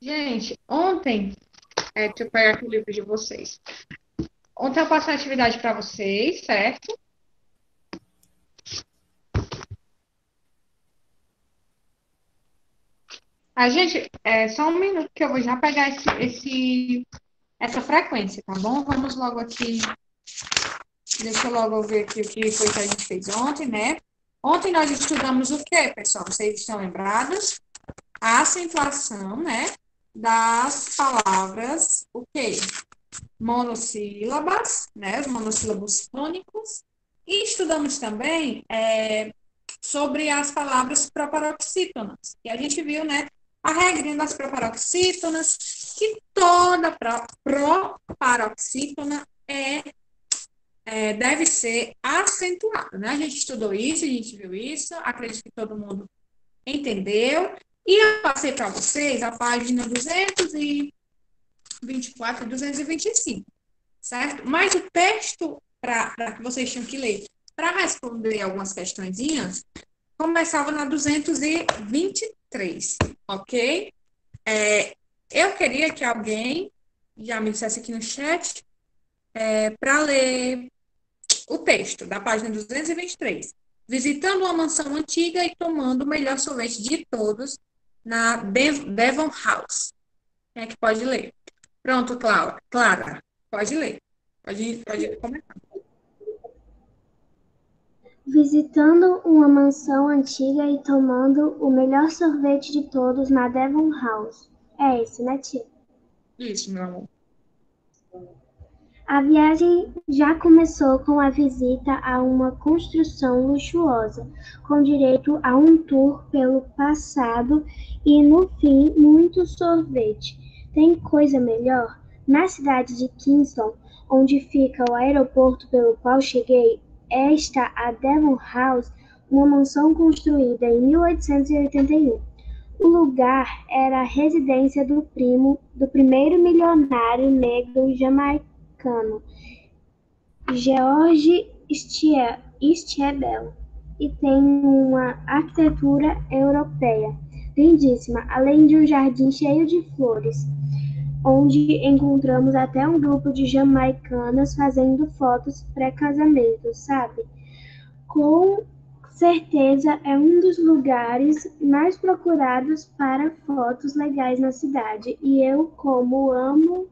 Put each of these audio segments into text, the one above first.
Gente, ontem, deixa eu pegar aqui o livro de vocês. Ontem eu passei uma atividade para vocês, certo? A gente, só um minuto que eu vou já pegar essa frequência, tá bom? Vamos logo aqui, deixa eu logo ver aqui o que foi que a gente fez ontem, né? Ontem nós estudamos o quê, pessoal? Vocês estão lembrados? A acentuação, né? Das palavras, o quê? Monossílabas, né? Os monossílabos tônicos. E estudamos também sobre as palavras proparoxítonas. E a gente viu, né, a regrinha das proparoxítonas, que toda proparoxítona deve ser acentuada, né? A gente estudou isso, a gente viu isso, acredito que todo mundo entendeu. E eu passei para vocês a página 224 e 225, certo? Mas o texto para que vocês tinham que ler para responder algumas questõezinhas começava na 223, ok? Eu queria que alguém já me dissesse aqui no chat para ler o texto da página 223. Visitando uma mansão antiga e tomando o melhor sorvete de todos na Devon House. Quem é que pode ler? Pronto, Clara. Clara, pode ler. Pode começar. Visitando uma mansão antiga e tomando o melhor sorvete de todos na Devon House. É esse, né, tia? Isso, meu amor. A viagem já começou com a visita a uma construção luxuosa, com direito a um tour pelo passado e, no fim, muito sorvete. Tem coisa melhor? Na cidade de Kingston, onde fica o aeroporto pelo qual cheguei, está a Devon House, uma mansão construída em 1881. O lugar era a residência do primo do primeiro milionário negro jamaicano, George Stiebel, e tem uma arquitetura europeia lindíssima, além de um jardim cheio de flores, onde encontramos até um grupo de jamaicanas fazendo fotos pré-casamento, sabe? Com certeza é um dos lugares mais procurados para fotos legais na cidade, e eu, como amo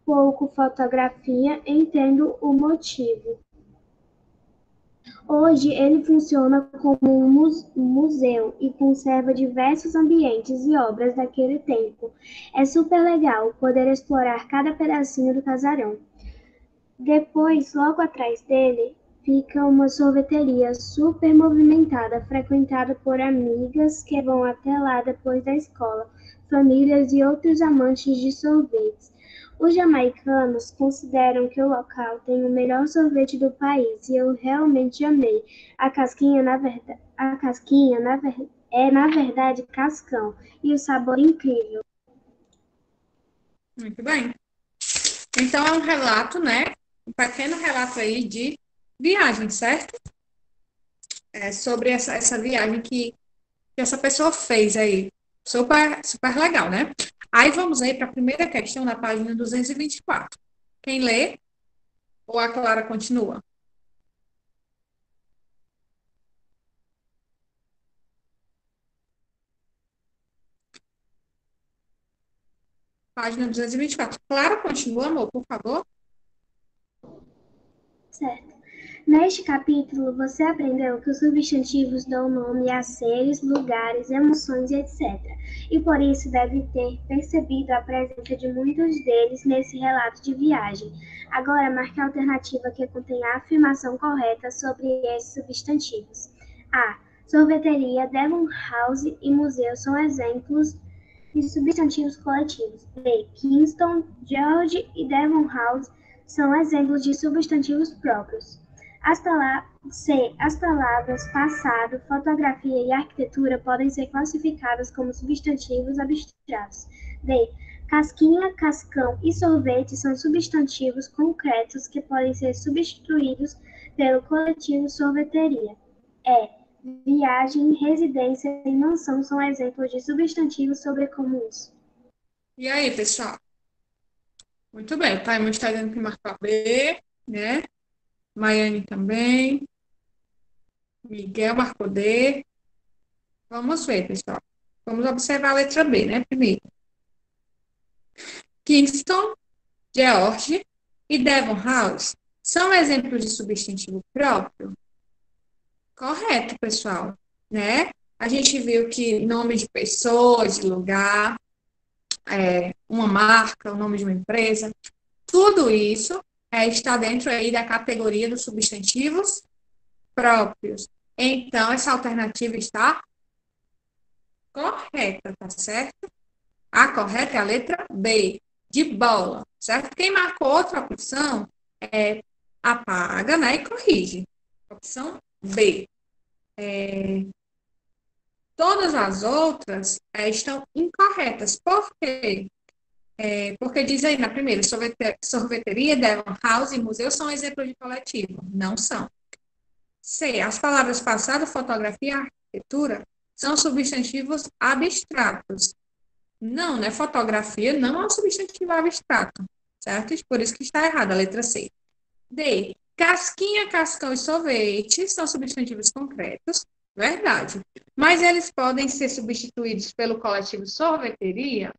pouco fotografia, entendo o motivo. Hoje ele funciona como um museu e conserva diversos ambientes e obras daquele tempo. É super legal poder explorar cada pedacinho do casarão. Depois, logo atrás dele, fica uma sorveteria super movimentada, frequentada por amigas que vão até lá depois da escola, famílias e outros amantes de sorvetes. Os jamaicanos consideram que o local tem o melhor sorvete do país e eu realmente amei. É na verdade cascão e o sabor incrível. Muito bem. Então, é um relato, né? Um pequeno relato aí de viagem, certo? Sobre essa viagem que essa pessoa fez aí. Super, super legal, né? Aí vamos aí para a primeira questão na página 224. Quem lê? Ou a Clara continua? Página 224. Clara, continua, amor, por favor. Certo. Neste capítulo, você aprendeu que os substantivos dão nome a seres, lugares, emoções e etc. E por isso deve ter percebido a presença de muitos deles nesse relato de viagem. Agora, marque a alternativa que contém a afirmação correta sobre esses substantivos. A. Sorveteria, Devon House e museu são exemplos de substantivos coletivos. B. Kingston, George e Devon House são exemplos de substantivos próprios. C. As palavras passado, fotografia e arquitetura podem ser classificadas como substantivos abstratos. D. Casquinha, cascão e sorvete são substantivos concretos que podem ser substituídos pelo coletivo sorveteria. E. viagem, residência e mansão são exemplos de substantivos sobrecomuns. E aí, pessoal? Muito bem, o Taimon está dizendo que marcou a B, né? Maiane também. Miguel marcou D. Vamos ver, pessoal. Vamos observar a letra B, né? Primeiro. Kingston, George e Devon House são exemplos de substantivo próprio? Correto, pessoal, né? A gente viu que nome de pessoa, de lugar, uma marca, o nome de uma empresa, tudo isso está dentro aí da categoria dos substantivos próprios. Então, essa alternativa está correta, tá certo? A correta é a letra B, de bola, certo? Quem marcou outra opção, apaga, né, e corrige. Opção B. Todas as outras estão incorretas. Por quê? Porque diz aí na primeira, sorveteria, Devon House e museu são exemplos de coletivo. Não são. C. As palavras passado, fotografia e arquitetura são substantivos abstratos. Não, né? Fotografia não é um substantivo abstrato, certo? Por isso que está errada a letra C. D. Casquinha, cascão e sorvete são substantivos concretos. Verdade. Mas eles podem ser substituídos pelo coletivo sorveteria?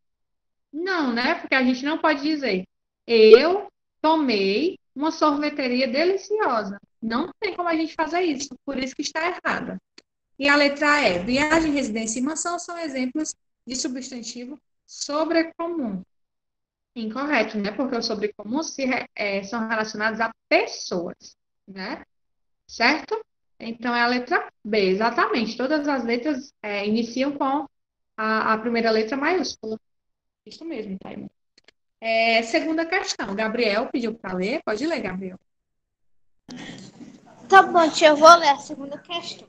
Não, né? Porque a gente não pode dizer eu tomei uma sorveteria deliciosa. Não tem como a gente fazer isso, por isso que está errada. E a letra E, viagem, residência e mansão são exemplos de substantivo sobrecomum. Incorreto, né? Porque os sobrecomuns são relacionados a pessoas, né? Certo? Então é a letra B, exatamente. Todas as letras iniciam com a primeira letra maiúscula. Isso mesmo, Taimo. Segunda questão. Gabriel pediu para ler. Pode ler, Gabriel. Tá bom, tia, eu vou ler a segunda questão.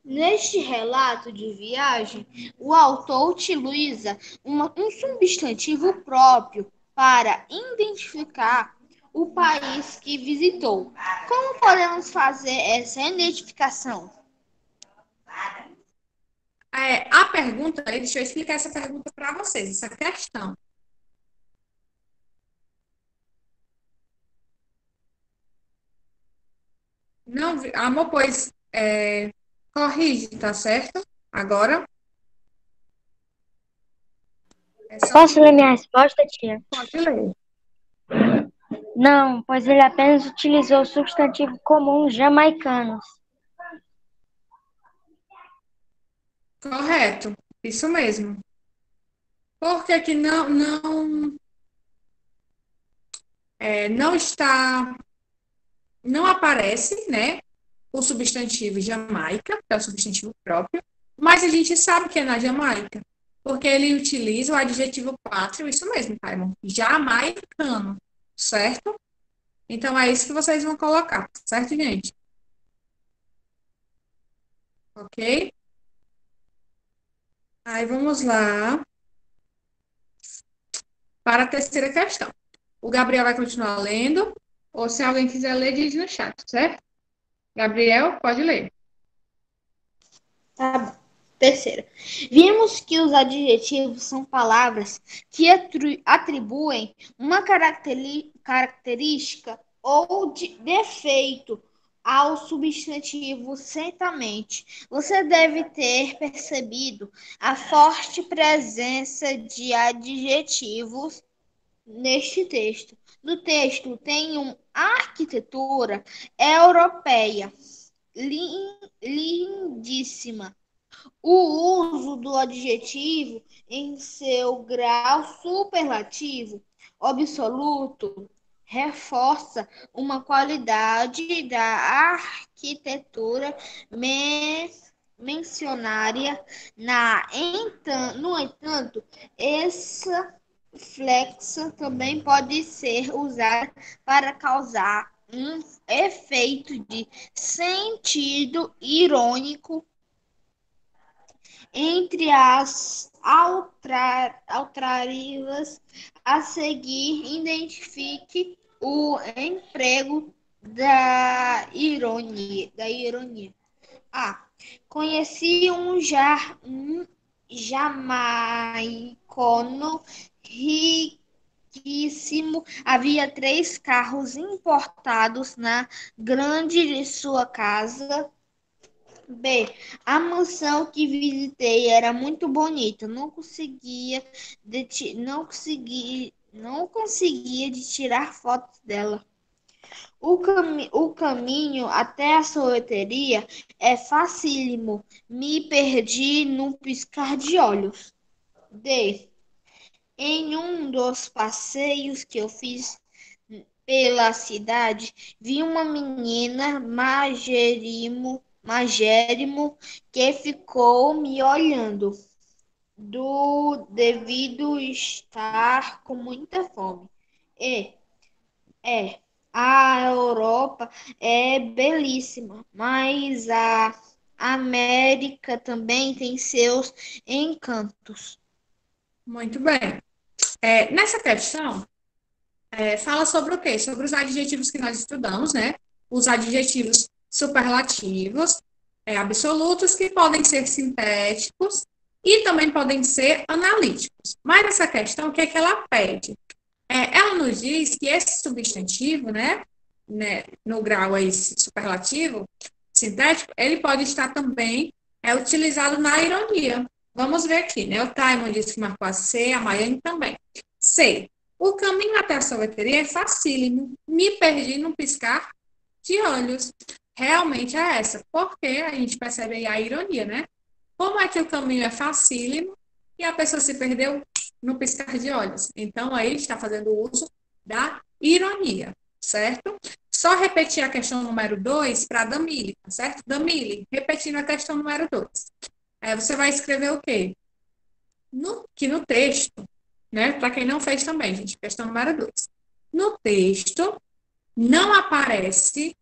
Neste relato de viagem, o autor utiliza um substantivo próprio para identificar o país que visitou. Como podemos fazer essa identificação? A pergunta, deixa eu explicar essa pergunta para vocês, essa questão. Não, amor, pois corrige, tá certo? Agora. Posso ler minha resposta, tia? Pode ler. Não, pois ele apenas utilizou o substantivo comum jamaicanos. Correto, isso mesmo. Por que que não está, não aparece, né, o substantivo Jamaica, que é o substantivo próprio, mas a gente sabe que é na Jamaica, porque ele utiliza o adjetivo pátrio, isso mesmo, Taimon, jamaicano, certo? Então é isso que vocês vão colocar, certo, gente? Ok? Aí vamos lá para a terceira questão. O Gabriel vai continuar lendo, ou se alguém quiser ler, diz no chat, certo? Gabriel, pode ler. Tá bom. Terceira. Vimos que os adjetivos são palavras que atribuem uma característica ou defeito ao substantivo certamente. Você deve ter percebido a forte presença de adjetivos neste texto. No texto tem uma arquitetura europeia lindíssima. O uso do adjetivo em seu grau superlativo absoluto reforça uma qualidade da arquitetura mencionária. No entanto, essa flexa também pode ser usada para causar um efeito de sentido irônico entre as alternativas a seguir. Identifique o emprego da ironia. A. Conheci um jamaicano riquíssimo. Havia 3 carros importados na grande de sua casa. B. A mansão que visitei era muito bonita. Não conseguia de tirar fotos dela. O caminho até a sorveteria é facílimo. Me perdi num piscar de olhos. D. Em um dos passeios que eu fiz pela cidade, vi uma menina magérrimo que ficou me olhando devido estar com muita fome. E a Europa é belíssima, mas a América também tem seus encantos. Muito bem. Nessa questão, fala sobre o quê? Sobre os adjetivos que nós estudamos, né? Os adjetivos superlativos, absolutos, que podem ser sintéticos e também podem ser analíticos. Mas essa questão, o que é que ela pede? Ela nos diz que esse substantivo, né, no grau aí superlativo, sintético, ele pode estar também utilizado na ironia. Vamos ver aqui, né? O Taimon disse que marcou a C, a Maiane também. C. O caminho até a sorveteria é facílimo. Me perdi num piscar de olhos. Realmente é essa, porque a gente percebe aí a ironia, né? Como é que o caminho é facílimo e a pessoa se perdeu no piscar de olhos? Então, aí está fazendo uso da ironia, certo? Só repetir a questão número 2 para a Damile, tá certo? Damile, repetindo a questão número 2. Você vai escrever o quê? Que no texto, né? Para quem não fez também, gente, questão número 2. No texto, não aparece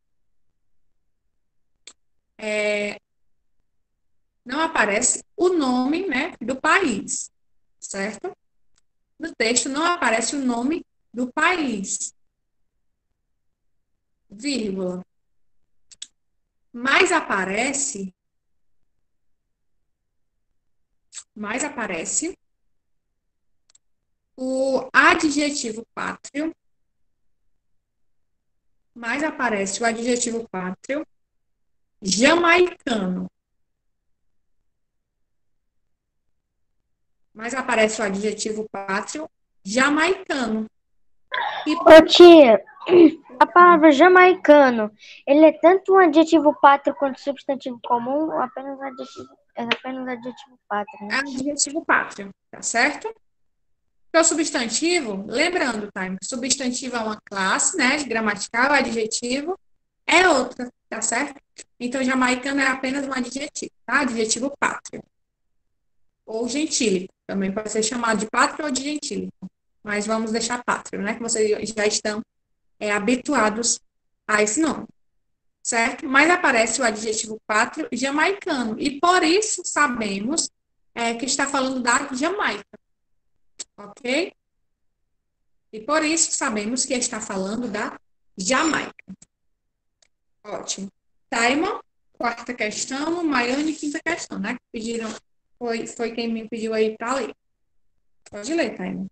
o nome, né, do país, certo? No texto não aparece o nome do país, vírgula. Mas aparece o adjetivo pátrio, jamaicano. Mas aparece o adjetivo pátrio jamaicano. Ô tia, a palavra jamaicano, ele é tanto um adjetivo pátrio quanto substantivo comum ou apenas adjetivo pátrio, né? É adjetivo pátrio, tá certo? Porque o substantivo, lembrando, tá? Substantivo é uma classe, né, de gramatical, adjetivo é outra, tá certo? Então, jamaicano é apenas um adjetivo, tá? Adjetivo pátrio. Ou gentílico, também pode ser chamado de pátrio ou de gentílico. Mas vamos deixar pátrio, né? Que vocês já estão habituados a esse nome, certo? Mas aparece o adjetivo pátrio jamaicano. E por isso sabemos que está falando da Jamaica, ok? E por isso sabemos que está falando da Jamaica. Ótimo. Taimon, quarta questão, Maiane, quinta questão, né? Que pediram, foi quem me pediu aí para ler. Pode ler, Taimon.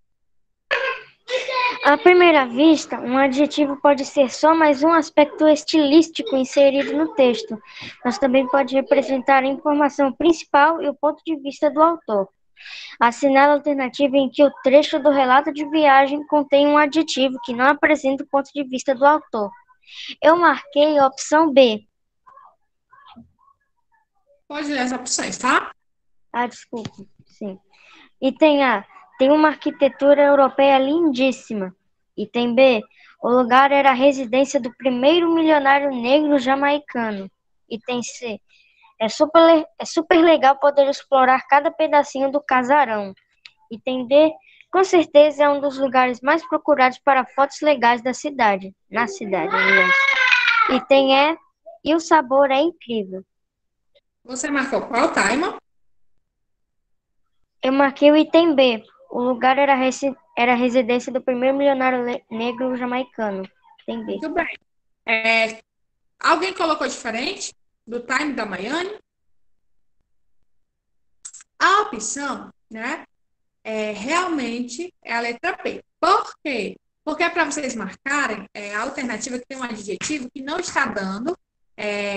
À primeira vista, um adjetivo pode ser só mais um aspecto estilístico inserido no texto, mas também pode representar a informação principal e o ponto de vista do autor. Assinale a alternativa em que o trecho do relato de viagem contém um adjetivo que não apresenta o ponto de vista do autor. Eu marquei a opção B. Pode ler as opções, tá? Desculpa. Sim. Item A. Tem uma arquitetura europeia lindíssima. Item B. O lugar era a residência do primeiro milionário negro jamaicano. Item C. É super legal poder explorar cada pedacinho do casarão. Item D. Com certeza é um dos lugares mais procurados para fotos legais da cidade. Na cidade, aliás. Item E. E o sabor é incrível. Você marcou qual, Taimon? Eu marquei o item B. O lugar era a residência do primeiro milionário negro jamaicano. Item B. Muito bem. Alguém colocou diferente? do time da Maiane? A opção, né, realmente é a letra B. Por quê? Porque é para vocês marcarem a alternativa que tem um adjetivo que não está dando,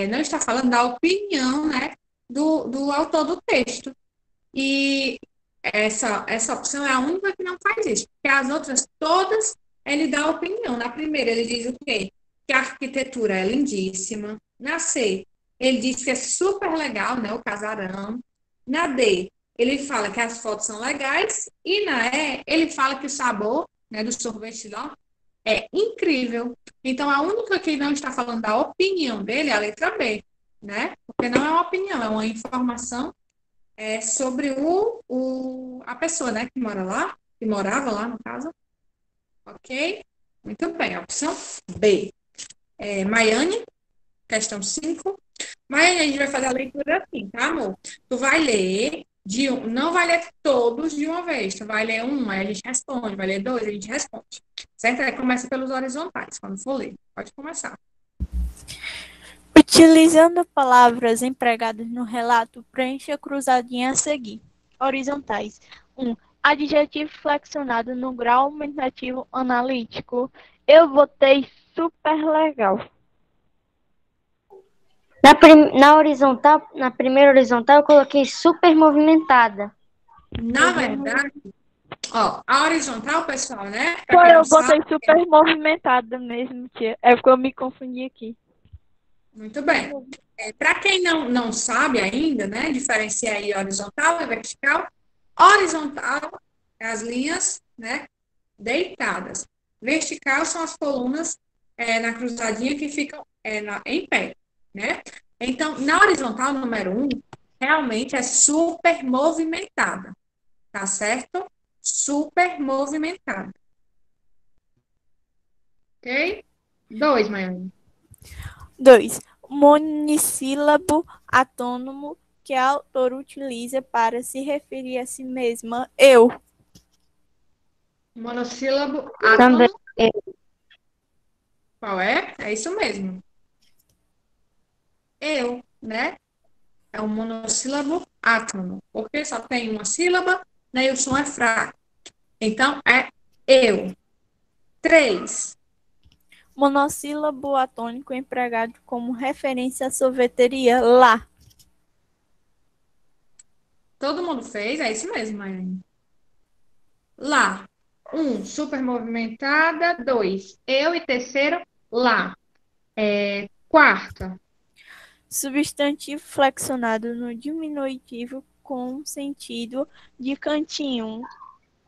não está falando da opinião, né, do autor do texto. E essa opção é a única que não faz isso, porque as outras todas ele dá opinião. Na primeira, ele diz o quê? Que a arquitetura é lindíssima. Na C, ele diz que é super legal, né, o casarão. Na D, ele fala que as fotos são legais. E na E, ele fala que o sabor, né, do sorvete lá é incrível. Então, a única que não está falando da opinião dele é a letra B, né? Porque não é uma opinião, é uma informação sobre a pessoa, né, que mora lá, que morava lá, no caso. Ok? Muito bem, a opção B. Maiane, questão 5. Maiane, a gente vai fazer a leitura assim, tá, amor? Tu vai ler não vai ler todos de uma vez. Tu vai ler um, aí a gente responde. Vai ler dois, a gente responde. Certo? Aí começa pelos horizontais, quando for ler. Pode começar. Utilizando palavras empregadas no relato, preencha a cruzadinha a seguir. Horizontais. 1. Adjetivo flexionado no grau aumentativo analítico. Eu botei super legal. Na primeira horizontal, eu coloquei super movimentada. Na verdade, ó, a horizontal, pessoal, né? Eu botei super movimentada mesmo, tia. É porque eu me confundi aqui. Muito bem. Para quem não sabe ainda, né, diferenciar aí horizontal e vertical, horizontal é as linhas, né, deitadas. Vertical são as colunas na cruzadinha que ficam em pé, né? Então, na horizontal, número 1, realmente é super movimentada, tá certo? Super movimentada. Ok? 2, Maiane. 2. Monossílabo atônomo que a autora utiliza para se referir a si mesma. Eu. Monossílabo Também. átomo. Qual é? É isso mesmo. Eu, né? É um monossílabo átono, porque só tem uma sílaba, né? E o som é fraco. Então, é eu. 3. Monossílabo atônico empregado como referência à sorveteria. Lá. Todo mundo fez? É isso mesmo, Maiane. Lá. 1, super movimentada. 2, eu. E terceiro, lá. Quarta. Substantivo flexionado no diminutivo com sentido de cantinho.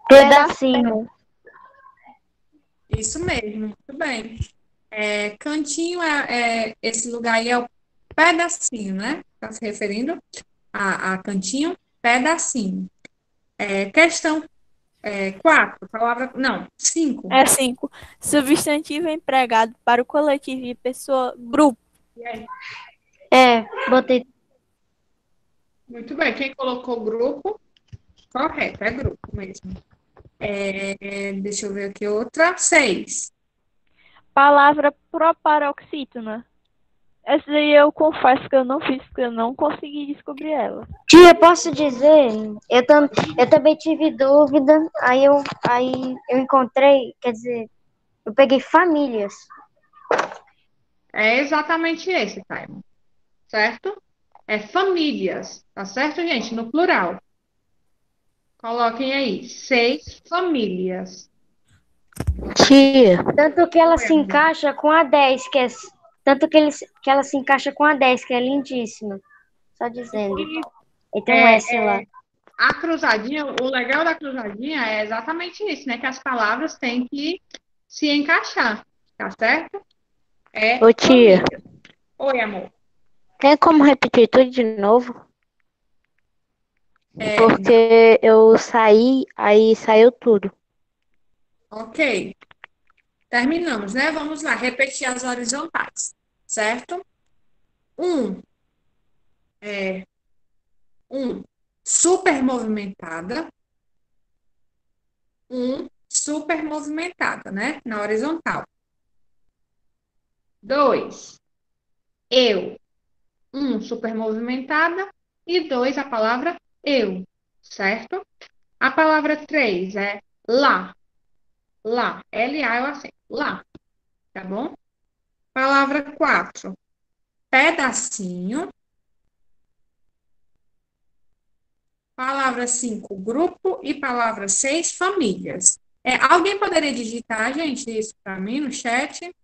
Pedacinho. Isso mesmo, muito bem. Cantinho, esse lugar aí é o pedacinho, né? Está se referindo a cantinho, pedacinho. Questão 4, palavra. Não, 5. 5. Substantivo empregado para o coletivo de pessoa, grupo. Botei. Muito bem. Quem colocou grupo? Correto, é grupo mesmo. Deixa eu ver aqui outra. 6. Palavra proparoxítona. Essa daí eu confesso que eu não fiz, porque eu não consegui descobrir ela. Tia, posso dizer? Eu também tive dúvida, aí eu encontrei, quer dizer, eu peguei famílias. É exatamente esse, Taimo. Certo? É famílias, tá certo, gente? No plural. Coloquem aí. 6 famílias. Tia. Tanto que ela se encaixa com a 10, tanto que ela se encaixa com a 10, que é lindíssima. Só dizendo. Então S lá. A cruzadinha, o legal da cruzadinha é exatamente isso, né? Que as palavras têm que se encaixar, tá certo? Ô, tia. Família. Oi, amor. Tem como repetir tudo de novo? Porque eu saí, aí saiu tudo. Ok. Terminamos, né? Vamos lá, repetir as horizontais, certo? 1. Super movimentada. 1, super movimentada, né? Na horizontal. 2, eu. Um, super movimentada. E dois, a palavra eu, certo? A palavra três é lá. Lá. L-A é o acento. Lá. Tá bom? Palavra quatro, pedacinho. Palavra 5, grupo. E palavra 6, famílias. Alguém poderia digitar, gente, isso para mim no chat?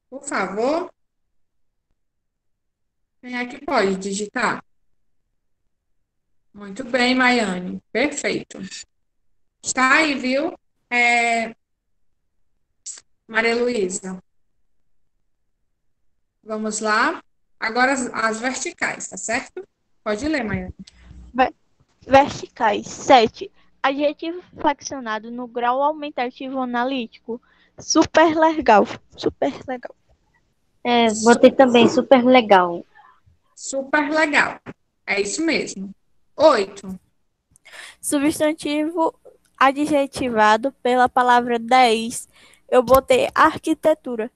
Por favor. Quem é que pode digitar? Muito bem, Maiane. Perfeito. Está aí, viu? Maria Luísa. Vamos lá. Agora as verticais, tá certo? Pode ler, Maiane. Verticais. 7. Adjetivo flexionado no grau aumentativo analítico. Super legal. Super legal. Botei também, super legal. Super legal. É isso mesmo. 8. Substantivo adjetivado pela palavra 10. Eu botei arquitetura.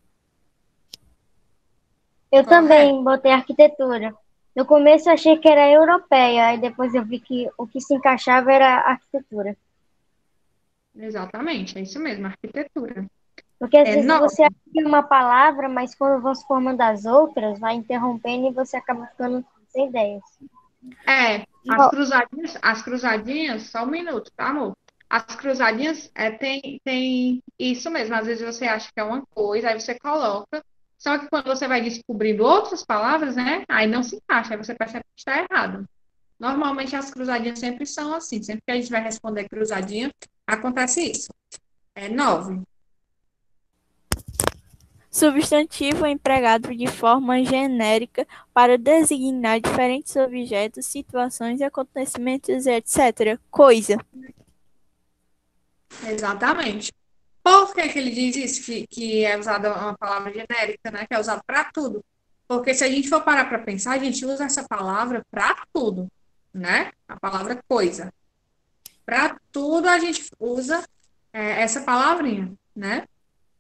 Eu Correto. também botei arquitetura. No começo eu achei que era europeia, aí depois eu vi que o que se encaixava era arquitetura. Exatamente, é isso mesmo, arquitetura. Porque às vezes 9. você acha que é uma palavra, mas quando vão se formando as outras, vai interrompendo e você acaba ficando sem ideias. As cruzadinhas, só um minuto, tá, amor? As cruzadinhas tem isso mesmo. Às vezes você acha que é uma coisa, aí você coloca. Só que quando você vai descobrindo outras palavras, né? Aí não se encaixa, aí você percebe que está errado. Normalmente as cruzadinhas sempre são assim. Sempre que a gente vai responder cruzadinha, acontece isso. 9. Substantivo empregado de forma genérica para designar diferentes objetos, situações, acontecimentos, etc. Coisa. Exatamente. Por que ele diz isso? Que é usada uma palavra genérica, né? Que é usada para tudo. Porque se a gente for parar para pensar, a gente usa essa palavra para tudo, né? A palavra coisa. Para tudo a gente usa essa palavrinha, né?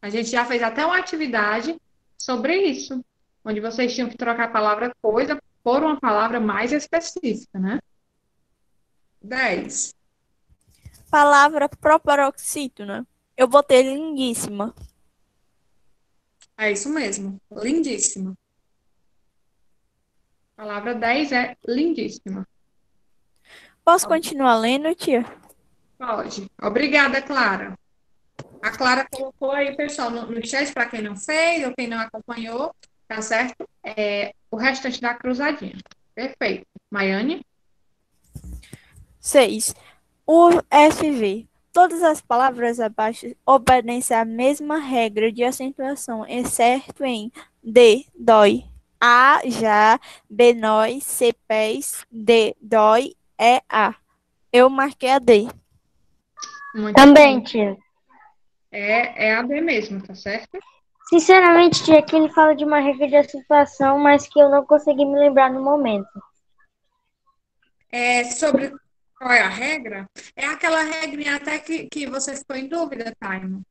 A gente já fez até uma atividade sobre isso, onde vocês tinham que trocar a palavra coisa por uma palavra mais específica, né? 10. Palavra proparoxítona. Eu botei lindíssima. É isso mesmo. Lindíssima. Palavra 10 é lindíssima. Posso continuar lendo, tia? Pode. Obrigada, Clara. A Clara colocou aí, pessoal, no chat, para quem não fez ou quem não acompanhou, tá certo? O restante da cruzadinha. Perfeito. Maiane? 6. UFV. Todas as palavras abaixo obedecem à mesma regra de acentuação, exceto em D, dói, A, já, B, nós, C, pés, D, dói, E, A. Eu marquei a D. Muito Também, bem. tia. É a D mesmo, tá certo? Sinceramente, tia, aqui ele fala de uma regra de acentuação, mas que eu não consegui me lembrar no momento. Sobre qual é a regra? É aquela regrinha até que você ficou em dúvida, Taimo.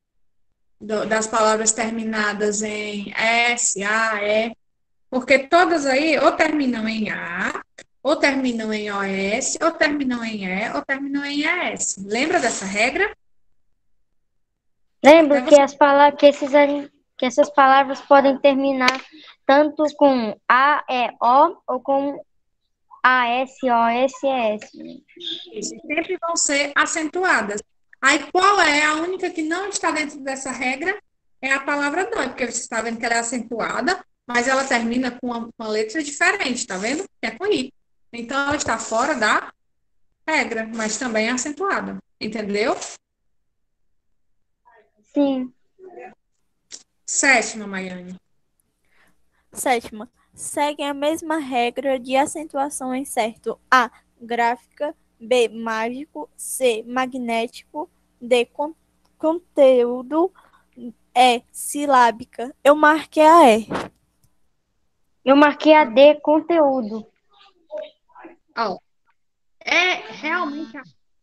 Das palavras terminadas em S, A, E. Porque todas aí ou terminam em A, ou terminam em OS, ou terminam em E, ou terminam em ES. Lembra dessa regra? Lembro Até que que essas palavras podem terminar tanto com A, E, O ou com A, S, O, S, S. Isso, sempre vão ser acentuadas. Aí, qual é a única que não está dentro dessa regra? É a palavra dói, porque você está vendo que ela é acentuada, mas ela termina com uma letra diferente, tá vendo? Que é com I. Então, ela está fora da regra, mas também é acentuada. Entendeu? Sim. 7, Maiane. 7. Seguem a mesma regra de acentuação em certo. A, gráfica, B, mágico, C, magnético, D, conteúdo, E, silábica. Eu marquei a E. Eu marquei a D, conteúdo. Ó, realmente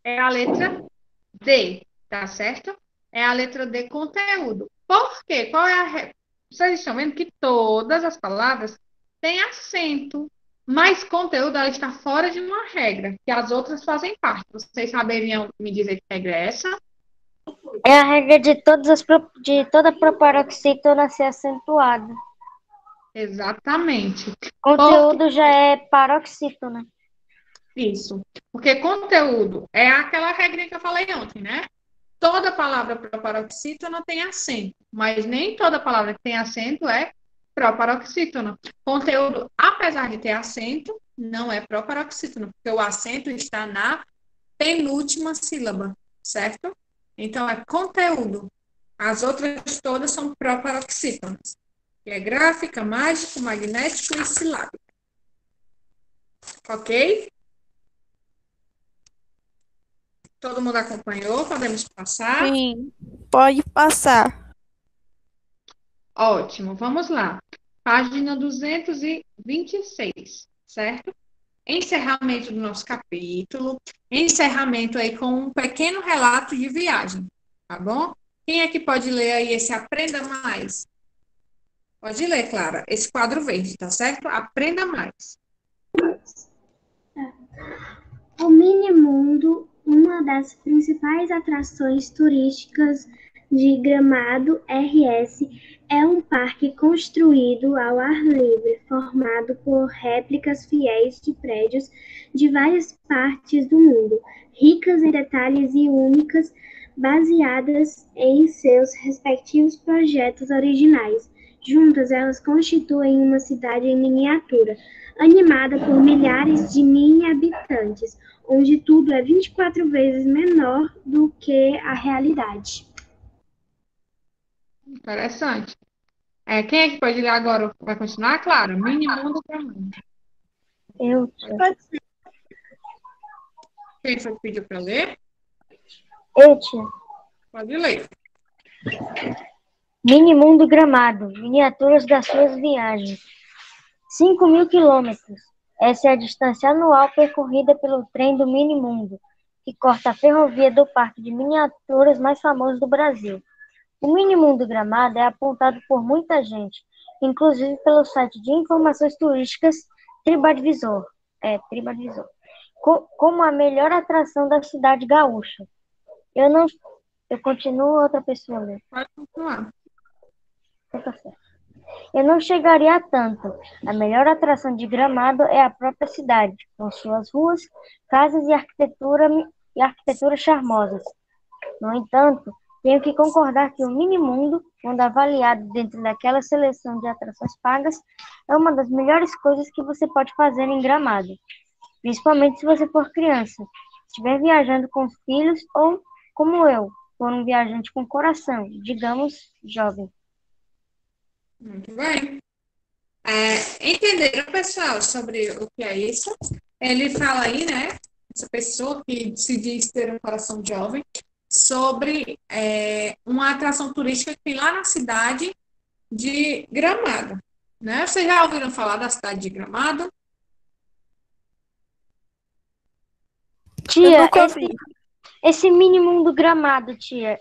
a letra D, tá certo? É a letra D, conteúdo. Por quê? Qual é a regra? Vocês estão vendo que todas as palavras tem acento, mas conteúdo ela está fora de uma regra, que as outras fazem parte. Vocês saberiam me dizer que regra é essa? É a regra de de toda proparoxítona ser acentuada. Exatamente. Conteúdo já é paroxítona. Isso. Porque conteúdo é aquela regrinha que eu falei ontem, né? Toda palavra proparoxítona tem acento, mas nem toda palavra que tem acento é proparoxítona. Conteúdo, apesar de ter acento, não é proparoxítona, porque o acento está na penúltima sílaba, certo? Então, é conteúdo. As outras todas são proparoxítonas, que é gráfica, mágico, magnético e silábico. Ok? Todo mundo acompanhou? Podemos passar? Sim, pode passar. Ótimo, vamos lá. Página 226, certo? Encerramento do nosso capítulo. Encerramento aí com um pequeno relato de viagem, tá bom? Quem é que pode ler aí esse Aprenda Mais? Pode ler, Clara. Esse quadro verde, tá certo? Aprenda mais. O Minimundo, uma das principais atrações turísticas de Gramado RS, é um parque construído ao ar livre, formado por réplicas fiéis de prédios de várias partes do mundo, ricas em detalhes e únicas, baseadas em seus respectivos projetos originais. Juntas, elas constituem uma cidade em miniatura, animada por milhares de mini-habitantes, onde tudo é 24 vezes menor do que a realidade. Interessante. Quem é que pode ler agora? Vai continuar, Clara? Minimundo Gramado. Eu, tia. Quem foi que pediu para ler? Eu, tia. Pode ler. Minimundo Gramado, miniaturas das suas viagens. 5.000 quilômetros. Essa é a distância anual percorrida pelo trem do Minimundo, que corta a ferrovia do parque de miniaturas mais famoso do Brasil. O Minimundo Gramado é apontado por muita gente, inclusive pelo site de informações turísticas TripAdvisor, como a melhor atração da cidade gaúcha. Eu continuo, outra pessoa lê. Pode continuar. Tá certo. Eu não chegaria a tanto. A melhor atração de Gramado é a própria cidade, com suas ruas, casas e arquitetura charmosas. No entanto, tenho que concordar que o Minimundo, quando avaliado dentro daquela seleção de atrações pagas, é uma das melhores coisas que você pode fazer em Gramado, principalmente se você for criança, estiver viajando com filhos ou, como eu, for um viajante com coração, digamos, jovem. Muito bem. Entenderam, pessoal, sobre o que é isso? Ele fala aí, né? Essa pessoa que se diz ter um coração jovem, sobre uma atração turística que tem lá na cidade de Gramado, né? Vocês já ouviram falar da cidade de Gramado? Tia, esse Minimundo Gramado, tia,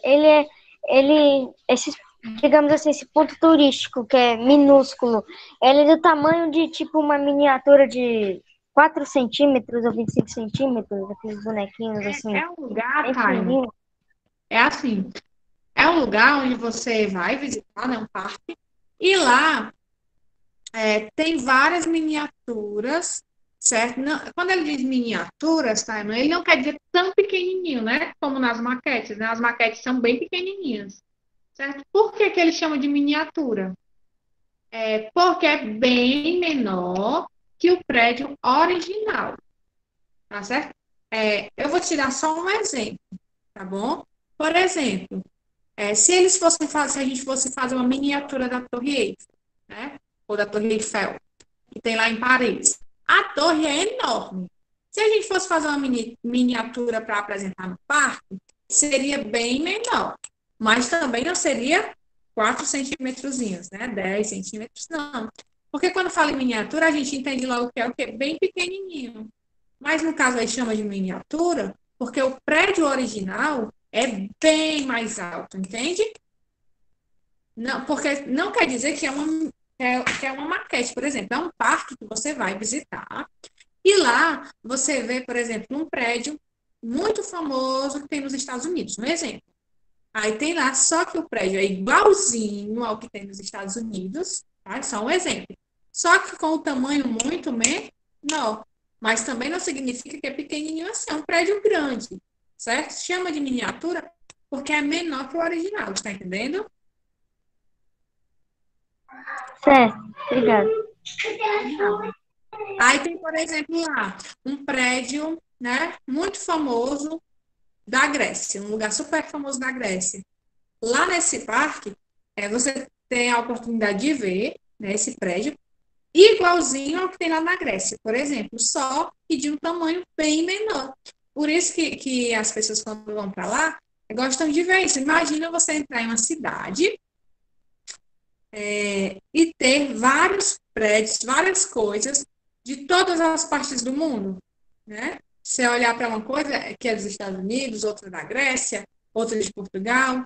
digamos assim, esse ponto turístico que é minúsculo, ele é do tamanho de tipo uma miniatura de 4 centímetros ou 25 centímetros, aqueles bonequinhos assim. É um lugar, Thay, é assim, é um lugar onde você vai visitar, né, um parque, e lá tem várias miniaturas, certo? Não, quando ele diz miniaturas, tá, ele não quer dizer tão pequenininho, né? Como nas maquetes, né? As maquetes são bem pequenininhas, certo? Por que que ele chama de miniatura? Porque é bem menor que o prédio original, tá certo? Eu vou te dar só um exemplo, tá bom? Por exemplo, se a gente fosse fazer uma miniatura da Torre Eiffel, né? Ou da Torre Eiffel, que tem lá em Paris. A torre é enorme. Se a gente fosse fazer uma miniatura para apresentar no parque, seria bem menor. Mas também não seria 4 centímetros, né? 10 centímetros, não. Porque quando fala em miniatura, a gente entende logo que é o quê? Bem pequenininho. Mas no caso aí chama de miniatura, porque o prédio original é bem mais alto, entende? Não, porque não quer dizer que é que é uma maquete, por exemplo. É um parque que você vai visitar e lá você vê, por exemplo, um prédio muito famoso que tem nos Estados Unidos, um exemplo. Aí tem lá, só que o prédio é igualzinho ao que tem nos Estados Unidos, tá? Só um exemplo. Só que com o tamanho muito menor. Mas também não significa que é pequenininho assim, é um prédio grande, certo? Chama de miniatura porque é menor que o original, está entendendo? Certo, obrigado. Aí tem, por exemplo, lá, um prédio, né, muito famoso da Grécia, um lugar super famoso da Grécia. Lá nesse parque, você tem a oportunidade de ver, né, esse prédio igualzinho ao que tem lá na Grécia, por exemplo, só que de um tamanho bem menor. Por isso que as pessoas, quando vão para lá, gostam de ver isso. Imagina você entrar em uma cidade e ter vários prédios, várias coisas de todas as partes do mundo, né? Você olhar para uma coisa que é dos Estados Unidos, outra da Grécia, outra de Portugal,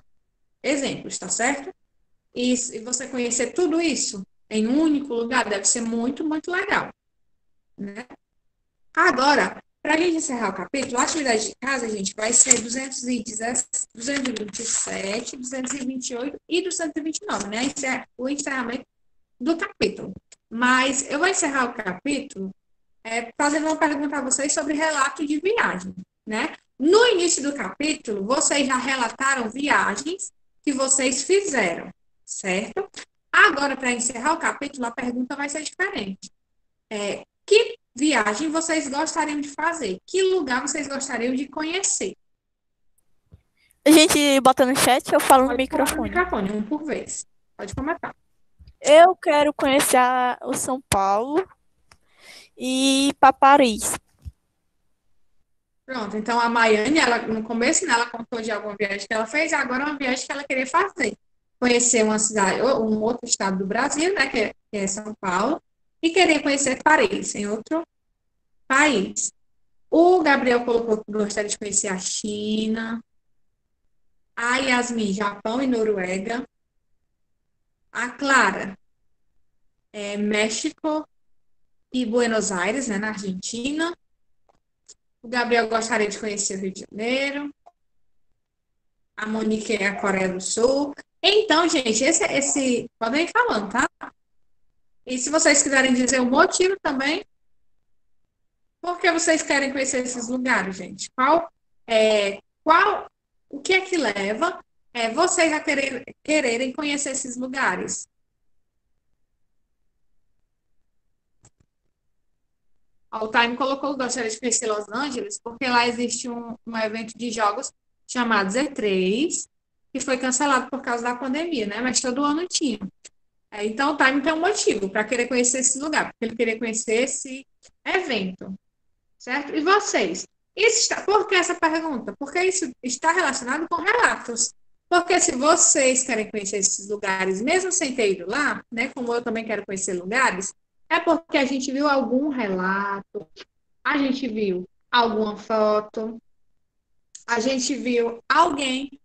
exemplos, tá certo? E você conhecer tudo isso em um único lugar deve ser muito, muito legal, né? Agora, para a gente encerrar o capítulo, a atividade de casa, gente, vai ser 227, 228 e 229, né? O encerramento do capítulo. Mas eu vou encerrar o capítulo fazendo uma pergunta a vocês sobre relato de viagem, né? No início do capítulo, vocês já relataram viagens que vocês fizeram, certo? Agora, para encerrar o capítulo, a pergunta vai ser diferente. Que viagem vocês gostariam de fazer? Que lugar vocês gostariam de conhecer? A gente bota no chat ou eu falo no Pode falar no microfone? microfone, um por vez. Pode comentar. Eu quero conhecer o São Paulo e ir para Paris. Pronto, então a Maiane, ela, no começo, né, ela contou de alguma viagem que ela fez, agora é uma viagem que ela queria fazer. Conhecer uma cidade, ou um outro estado do Brasil, né, que é São Paulo, e querer conhecer Paris, em outro país. O Gabriel colocou que gostaria de conhecer a China, a Yasmin, Japão e Noruega, a Clara, México e Buenos Aires, né, na Argentina. O Gabriel gostaria de conhecer o Rio de Janeiro. A Monique é a Coreia do Sul. Então, gente, esse podem ir falando, tá? E se vocês quiserem dizer o motivo também, por que vocês querem conhecer esses lugares, gente? O que é que leva vocês a quererem conhecer esses lugares? O Time colocou que gostaria de conhecer Los Angeles, porque lá existe um evento de jogos chamado Z3, que foi cancelado por causa da pandemia, né? Mas todo ano tinha. Então, o Time tem um motivo para querer conhecer esse lugar, porque ele queria conhecer esse evento, certo? E vocês? Por que essa pergunta? Porque isso está relacionado com relatos. Porque se vocês querem conhecer esses lugares, mesmo sem ter ido lá, né? Como eu também quero conhecer lugares, é porque a gente viu algum relato, a gente viu alguma foto, a gente viu alguém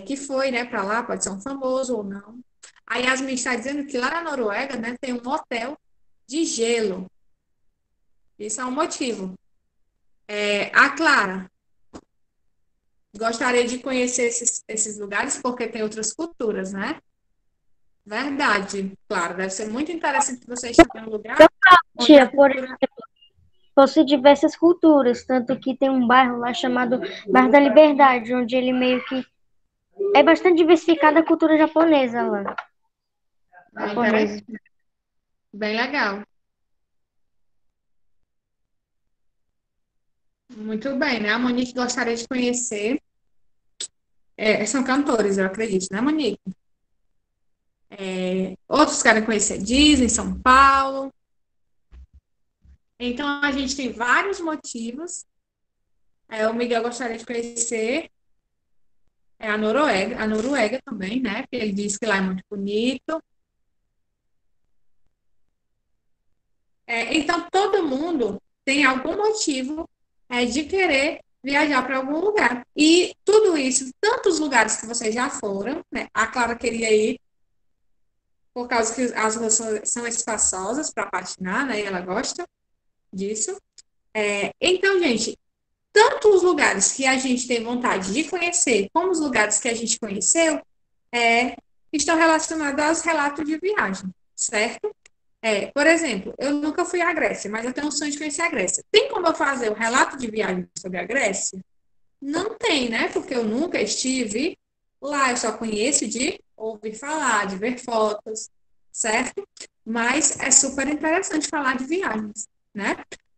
que foi, né, para lá, pode ser um famoso ou não. A Yasmin está dizendo que lá na Noruega, né, tem um hotel de gelo. Isso é um motivo. A Clara gostaria de conhecer esses lugares porque tem outras culturas, né? Verdade, claro. Deve ser muito interessante você estar em um lugar onde Tia, a por cultura... exemplo, possui diversas culturas, tanto que tem um bairro lá chamado Bairro da Liberdade, onde ele meio que é bastante diversificada a cultura japonesa lá. Japonesa. Bem legal. Muito bem, né? A Monique gostaria de conhecer. São cantores, eu acredito, né, Monique? Outros querem conhecer Disney, São Paulo. Então, a gente tem vários motivos. O Miguel gostaria de conhecer a Noruega também, né? Porque ele diz que lá é muito bonito. Então, todo mundo tem algum motivo de querer viajar para algum lugar. E tudo isso, tantos lugares que vocês já foram, né? A Clara queria ir por causa que as ruas são espaçosas para patinar, né? E ela gosta disso. Então, gente, tanto os lugares que a gente tem vontade de conhecer, como os lugares que a gente conheceu, estão relacionados aos relatos de viagem, certo? Por exemplo, eu nunca fui à Grécia, mas eu tenho um sonho de conhecer a Grécia. Tem como eu fazer o relato de viagem sobre a Grécia? Não tem, né? Porque eu nunca estive lá, eu só conheço de ouvir falar, de ver fotos, certo? Mas é super interessante falar de viagens, né?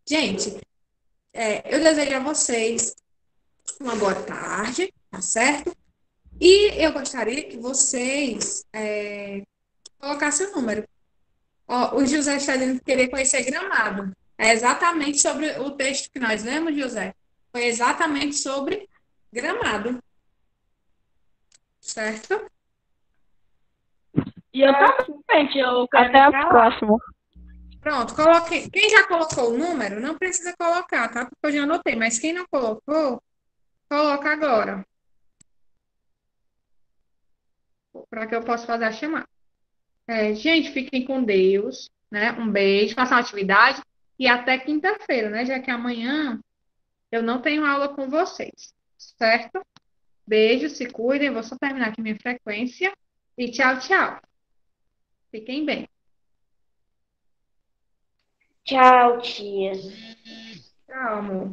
Gente, eu desejo a vocês uma boa tarde, tá certo? E eu gostaria que vocês colocassem o número. Ó, o José está dizendo que queria conhecer Gramado. É exatamente sobre o texto que nós lemos, José. Foi exatamente sobre Gramado, certo? E eu também, eu quero Até ir a pra lá. próxima. Pronto, coloquei. Quem já colocou o número, não precisa colocar, tá? Porque eu já anotei, mas quem não colocou, coloca agora, para que eu possa fazer a chamada. Gente, fiquem com Deus, né? Um beijo, façam atividade e até quinta-feira, né? Já que amanhã eu não tenho aula com vocês, certo? Beijo, se cuidem, vou só terminar aqui minha frequência e tchau, tchau. Fiquem bem. Tchau, tia. Tchau, amor.